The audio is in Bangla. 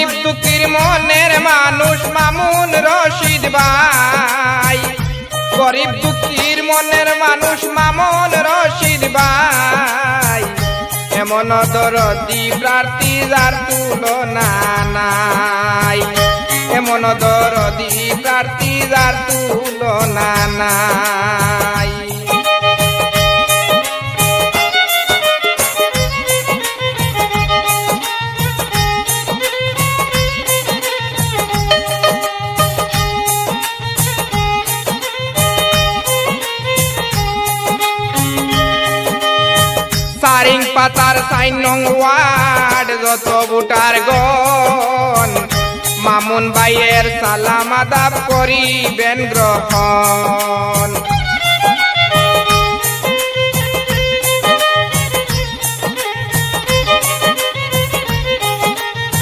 গরিব দুঃখীর মনের মানুষ মামুন রশিদ ভাই, গরিব দুঃখীর মনের মানুষ মামুন রশিদ ভাই, এমন দরদি প্রার্থী যার তুলনা নাই, এমন দরদি প্রার্থী যার তুলনা নাই। সারিং পাতার ৪ নং ওয়ার্ড যত ভোটার গণ মামুন ভাইয়ের সালাম আদাব করিবেন গ্রহণ।